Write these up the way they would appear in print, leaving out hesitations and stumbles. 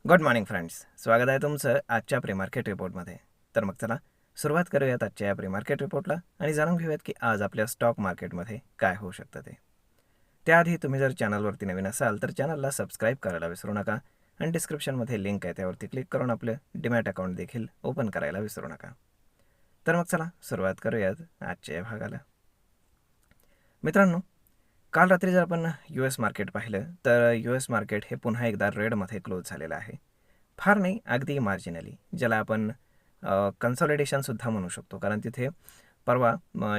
Good morning friends, स्वागत आहे तुमचं आजच्या प्री मार्केट रिपोर्टमध्ये. तर मग चला सुरुवात करूयात आजच्या या प्री मार्केट रिपोर्टला आणि जाणून घेऊयात की आज आपल्या स्टॉक मार्केटमध्ये काय होऊ शकतं ते. त्याआधी तुम्ही जर चॅनलवरती नवीन असाल तर चॅनलला सबस्क्राईब करायला विसरू नका आणि डिस्क्रिप्शनमध्ये लिंक आहे त्यावरती क्लिक करून आपलं डीमॅट अकाउंट देखील ओपन करायला विसरू नका. तर मग चला सुरुवात करूयात आजच्या या भागाला. मित्रांनो, काल रात्री जर आपण US मार्केट पाहिलं तर US मार्केट हे पुन्हा एकदा रेडमध्ये क्लोज झालेलं आहे. फार नाही, अगदी मार्जिनली, ज्याला आपण कन्सॉलिडेशनसुद्धा म्हणू शकतो, कारण तिथे परवा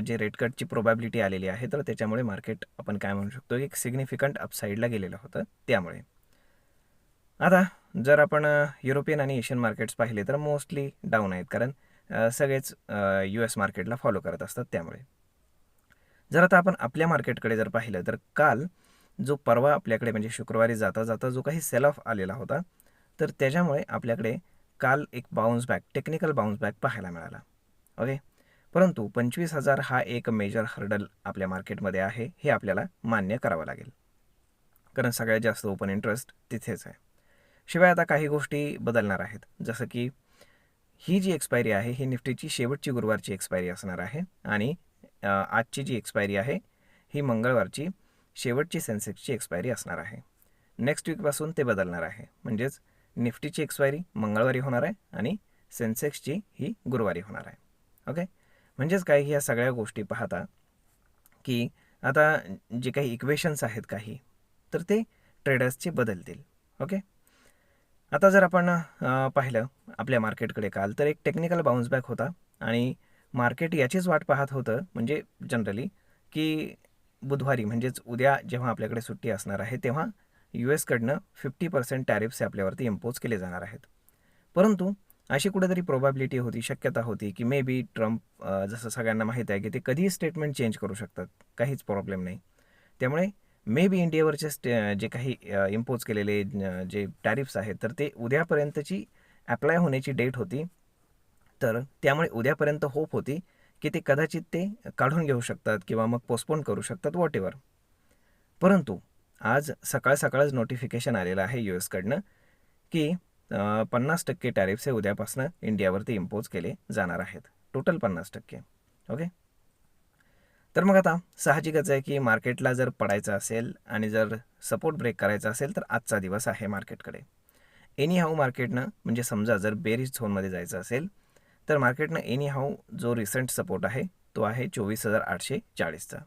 जे रेट कटची प्रोबॅबिलिटी आलेली आहे तर त्याच्यामुळे मार्केट आपण काय म्हणू शकतो एक सिग्निफिकंट अपसाईडला गेलेलं होतं. त्यामुळे आता जर आपण युरोपियन आणि एशियन मार्केट्स पाहिले तर मोस्टली डाऊन आहेत, कारण सगळेच US मार्केटला फॉलो करत असतात. त्यामुळे जर आता आपण आपल्या मार्केटकडे जर पाहिलं तर काल जो परवा आपल्याकडे म्हणजे शुक्रवारी जाता जाता जो काही सेल ऑफ आलेला होता तर त्याच्यामुळे आपल्याकडे काल एक bounce back, technical bounce back पाहायला मिळाला. ओके, परंतु 25,000 हा एक मेजर हर्डल आपल्या मार्केटमध्ये आहे, हे आपल्याला मान्य करावं लागेल, कारण सगळ्यात जास्त ओपन इंटरेस्ट तिथेच आहे. शिवाय आता काही गोष्टी बदलणार आहेत, जसं की ही जी एक्सपायरी आहे ही निफ्टीची शेवटची गुरुवारची एक्सपायरी असणार आहे आणि आजची जी एक्सपायरी आहे ही मंगळवारची शेवटची सेन्सेक्सची एक्सपायरी असणार आहे. नेक्स्ट वीकपासून ते बदलणार आहे, म्हणजेच निफ्टीची एक्सपायरी मंगळवारी होणार आहे आणि सेन्सेक्सची ही गुरुवारी होणार आहे. ओके, म्हणजेच काय, ह्या सगळ्या गोष्टी पाहता की आता जे काही इक्वेशन्स आहेत काही तर ते ट्रेडर्सचे बदलतील. ओके, आता जर आपण पाहिलं आपल्या मार्केटकडे काल तर एक टेक्निकल बाउन्स बॅक होता आणि मार्केट याचीच वाट पाहत होतं, म्हणजे जनरली की बुधवारी म्हणजेच उद्या जेव्हा आपल्याकडे सुट्टी असणार आहे तेव्हा US कडनं 50% टॅरिफ्स आपल्यावरती इम्पोज केले जाणार आहेत. परंतु अशी कुठेतरी प्रोबॅबिलिटी होती, शक्यता होती की मे बी ट्रम्प, जसं सगळ्यांना माहीत आहे की ते कधीही स्टेटमेंट चेंज करू शकतात, काहीच प्रॉब्लेम नाही. त्यामुळे मे बी इंडियावरचे जे काही इम्पोज केलेले जे टॅरिफ्स आहेत तर ते उद्यापर्यंतची अप्लाय होण्याची डेट होती. तर त्यामुळे उद्यापर्यंत होप होती की ते कदाचित ते काढून घेऊ शकतात किंवा मग पोस्टपोन करू शकतात, वॉट एव्हर. परंतु आज सकाळ सकाळच नोटिफिकेशन आलेलं आहे US कडनं की 50% टॅरिफ्स हे उद्यापासून इंडियावरती इम्पोज केले जाणार आहेत, टोटल 50%. ओके, तर मग आता साहजिकच आहे की मार्केटला जर पडायचं असेल आणि जर सपोर्ट ब्रेक करायचा असेल तर आजचा दिवस आहे मार्केटकडे. एनी हाऊ मार्केटनं, म्हणजे समजा जर बेरिज झोनमध्ये जायचं असेल तर मार्केटनं एनी हाऊ जो रिसेंट सपोर्ट आहे तो आहे 24,840चा.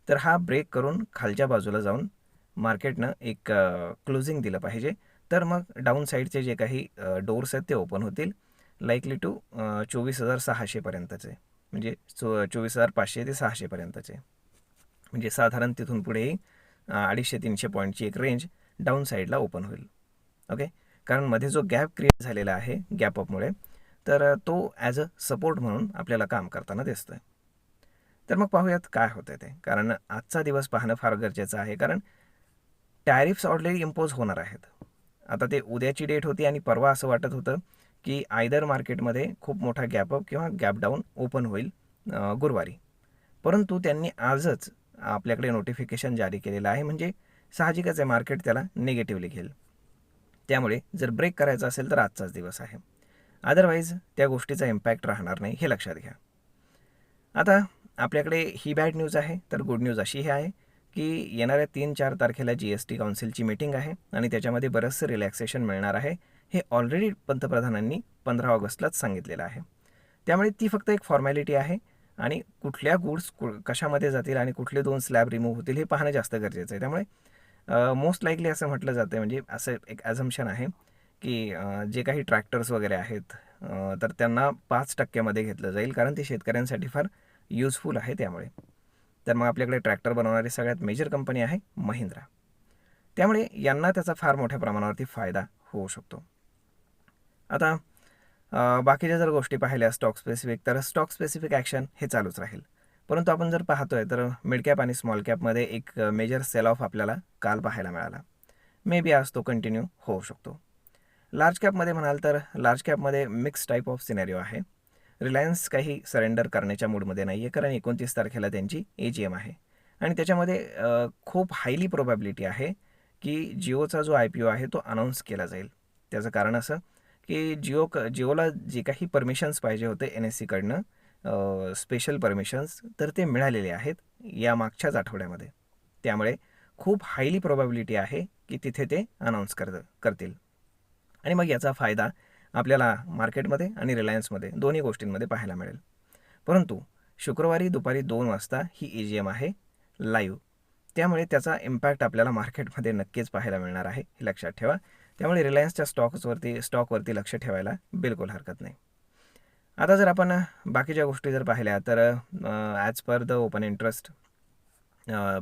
तर हा ब्रेक करून खालच्या बाजूला जाऊन मार्केटनं एक क्लोजिंग दिलं पाहिजे, तर मग डाऊन साईडचे जे काही डोर्स आहेत ते ओपन होतील, लाईकली टू 24,600पर्यंतचे, म्हणजे 24,500 ते 600पर्यंतचे. म्हणजे साधारण तिथून पुढेही 250-300 पॉईंटची एक रेंज डाऊन साईडला ओपन होईल. ओके, कारण मध्ये जो गॅप क्रिएट झालेला आहे गॅपअपमुळे, तर तो ॲज अ सपोर्ट म्हणून आपल्याला काम करताना दिसतो आहे. तर मग पाहूयात काय होतं ते, कारण आजचा दिवस पाहणं फार गरजेचं आहे, कारण टॅरिफ्स ऑलरेडी इम्पोज होणार आहेत. आता ते उद्याची डेट होती आणि परवा असं वाटत होतं की आयदर मार्केटमध्ये खूप मोठा गॅपअप किंवा गॅप डाऊन ओपन होईल गुरुवारी. परंतु त्यांनी आजच आपल्याकडे नोटिफिकेशन जारी केलेलं आहे, म्हणजे साहजिकच आहे मार्केट त्याला निगेटिव्हली घेईल. त्यामुळे जर ब्रेक करायचा असेल तर आजचाच दिवस आहे, अदरवाईज त्या गोष्टीचा इम्पॅक्ट राहणार नाही, हे लक्षात घ्या. आता आपल्याकडे ही बॅड न्यूज आहे, तर गुड न्यूज अशी ही आहे की येणाऱ्या 3-4 तारखेला GST काउन्सिलची मीटिंग आहे आणि त्याच्यामध्ये बरंचसं रिलॅक्सेशन मिळणार आहे, हे ऑलरेडी पंतप्रधानांनी 15 ऑगस्टलाच सांगितलेलं आहे. त्यामुळे ती फक्त एक फॉर्मॅलिटी आहे आणि कुठल्या गुड्स कशामध्ये जातील आणि कुठले 2 स्लॅब रिमूव्ह होतील हे पाहणं जास्त गरजेचं आहे. त्यामुळे मोस्ट लाईकली असं म्हटलं जातं, म्हणजे असं एक ॲझम्पशन आहे की जे काही ट्रॅक्टर्स वगैरे आहेत तर त्यांना 5% घेतलं जाईल, कारण ते शेतकऱ्यांसाठी फार युजफुल आहे. त्यामुळे तर मग आपल्याकडे ट्रॅक्टर बनवणारी सगळ्यात मेजर कंपनी आहे महिंद्रा, त्यामुळे यांना त्याचा फार मोठ्या प्रमाणावरती फायदा होऊ शकतो. आता बाकीच्या जर गोष्टी पाहिल्या स्टॉक स्पेसिफिक, तर स्टॉक स्पेसिफिक ॲक्शन हे चालूच राहील. परंतु आपण जर पाहतोय तर मिड कॅप आणि स्मॉल कॅपमध्ये एक मेजर सेल ऑफ आपल्याला काल पाहायला मिळाला, मे बी आज तो कंटिन्यू होऊ शकतो. लार्ज कॅपमध्ये म्हणाल तर लार्ज कॅपमध्ये मिक्स टाईप ऑफ सिनेरिओ आहे. रिलायन्स काही सरेंडर करण्याच्या मूडमध्ये नाही आहे, कारण 29 तारखेला त्यांची AGM आहे आणि त्याच्यामध्ये खूप हायली प्रोबॅबिलिटी आहे की जिओचा जो IPO आहे तो अनाऊन्स केला जाईल. त्याचं कारण असं की जिओला जे काही परमिशन्स पाहिजे होते NSE कडनं, स्पेशल परमिशन्स, तर ते मिळालेले आहेत या मागच्याच आठवड्यामध्ये. त्यामुळे खूप हायली प्रोबॅबिलिटी आहे की तिथे ते अनाऊन्स करतील आणि मग याचा फायदा आपल्याला मार्केटमध्ये आणि रिलायन्समध्ये दोन्ही गोष्टींमध्ये पाहायला मिळेल. परंतु शुक्रवारी दुपारी 2 वाजता ही EGM आहे लाईव्ह, त्यामुळे त्याचा इम्पॅक्ट आपल्याला मार्केटमध्ये नक्कीच पाहायला मिळणार आहे, हे लक्षात ठेवा. त्यामुळे रिलायन्सच्या स्टॉकवरती लक्ष ठेवायला बिलकुल हरकत नाही. आता जर आपण बाकीच्या गोष्टी जर पाहिल्या तर as per the open interest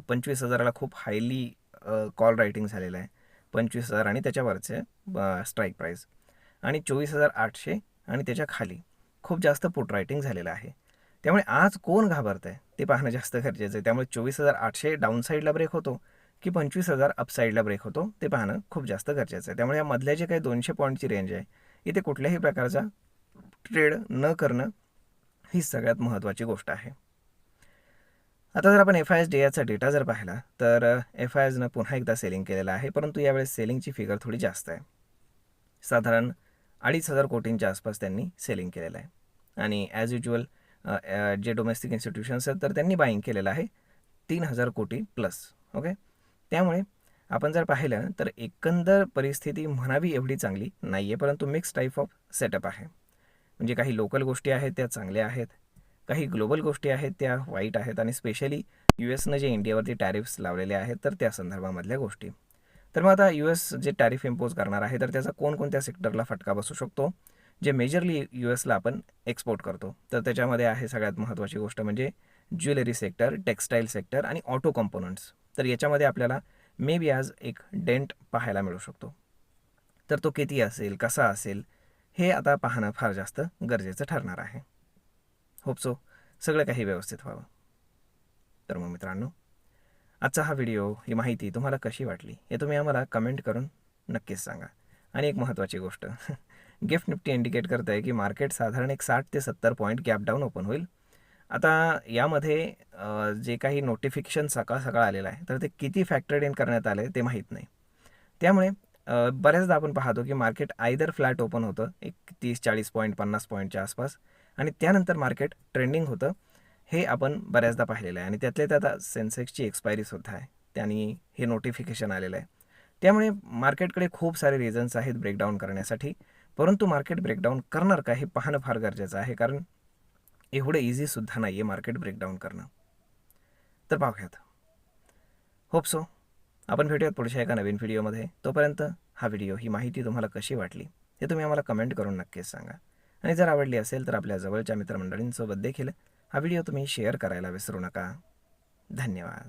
25,000ला खूप हायली कॉल रायटिंग झालेलं आहे. 25,000 आणि त्याच्यावरचे स्ट्राईक प्राईस, आणि 24,800 आणि त्याच्या खाली खूप जास्त पुट रायटिंग झालेलं आहे. त्यामुळे आज कोण घाबरत आहे ते पाहणं जास्त गरजेचं आहे. त्यामुळे 24,800 डाऊन साईडला ब्रेक होतो की 25,000 अपसाईडला ब्रेक होतो ते पाहणं खूप जास्त गरजेचं आहे. त्यामुळे या मधल्या जे काही 200 पॉईंटची रेंज आहे, इथे कुठल्याही प्रकारचा ट्रेड न करणं ही सगळ्यात महत्त्वाची गोष्ट आहे. आता जर आपण FISDAचा डेटा जर पाहिला तर FISनं पुन्हा एकदा सेलिंग केलेलं आहे, परंतु यावेळेस सेलिंगची फिगर थोडी जास्त आहे. साधारण 2,500 कोटींच्या आसपास त्यांनी सेलिंग केलेलं आहे. आणि ॲज युज्युअल जे डोमेस्टिक इन्स्टिट्यूशन्स आहेत तर त्यांनी बाईंग केलेलं आहे 3,000 कोटी प्लस. ओके, त्यामुळे आपण जर पाहिलं तर एकंदर परिस्थिती म्हणावी एवढी चांगली नाही आहे, परंतु मिक्स टाईप ऑफ सेटअप आहे. म्हणजे काही लोकल गोष्टी आहेत त्या चांगल्या आहेत, काही ग्लोबल गोष्टी आहेत त्या वाईट आहेत, आणि स्पेशली USनं जे इंडियावरती टॅरिफ्स लावलेले आहेत तर त्या संदर्भामधल्या गोष्टी. तर मग आता US जे टॅरिफ इम्पोज करणार आहे तर त्याचा कोणकोणत्या सेक्टरला फटका बसू शकतो, जे मेजरली USला आपण एक्सपोर्ट करतो. तर त्याच्यामध्ये आहे सगळ्यात महत्त्वाची गोष्ट म्हणजे ज्वेलरी सेक्टर, टेक्स्टाईल सेक्टर आणि ऑटो कंपोनंट्स. तर याच्यामध्ये आपल्याला मे बी आज एक डेंट पाहायला मिळू शकतो. तर तो किती असेल, कसा असेल, हे आता पाहणं फार जास्त गरजेचं ठरणार आहे. होप सो सगळं काही व्यवस्थित व्हावं. तर मग मित्रांनो, आजचा हा व्हिडिओ, ही माहिती तुम्हाला कशी वाटली हे तुम्ही आम्हाला कमेंट करून नक्कीच सांगा. आणि एक महत्त्वाची गोष्ट, गिफ्ट निफ्टी इंडिकेट करत आहे की मार्केट साधारण एक 60 ते 70 पॉईंट गॅप डाऊन ओपन होईल. आता यामध्ये जे काही नोटिफिकेशन सकाळ आलेलं आहे तर ते किती फॅक्टर्ड इन करण्यात आले ते माहीत नाही. त्यामुळे बऱ्याचदा आपण पाहतो की मार्केट आयदर फ्लॅट ओपन होतं एक 30-40 पॉईंट 50 पॉईंटच्या आसपास, आणि त्यानंतर मार्केट ट्रेंडिंग होतं. हे आपण बऱ्याचदा पाहिलेलं आहे, आणि त्यातल्या त्यात सेन्सेक्सची एक्सपायरीसुद्धा आहे, त्यांनी हे नोटिफिकेशन आलेलं आहे. त्यामुळे मार्केटकडे खूप सारे रिझन्स आहेत ब्रेकडाऊन करण्यासाठी, परंतु मार्केट ब्रेकडाऊन करणार का हे पाहणं फार गरजेचं आहे, कारण एवढं इझीसुद्धा नाही आहे मार्केट ब्रेकडाऊन करणं. तर पाहूयात. होप सो आपण भेटूयात पुढच्या एका नवीन व्हिडिओमध्ये. तोपर्यंत हा व्हिडिओ, ही माहिती तुम्हाला कशी वाटली हे तुम्ही आम्हाला कमेंट करून नक्कीच सांगा. आणि जर आवडली असेल तर आपल्या जवळच्या मित्रमंडळींसोबत देखील हा व्हिडिओ तुम्ही शेअर करायला विसरू नका. धन्यवाद.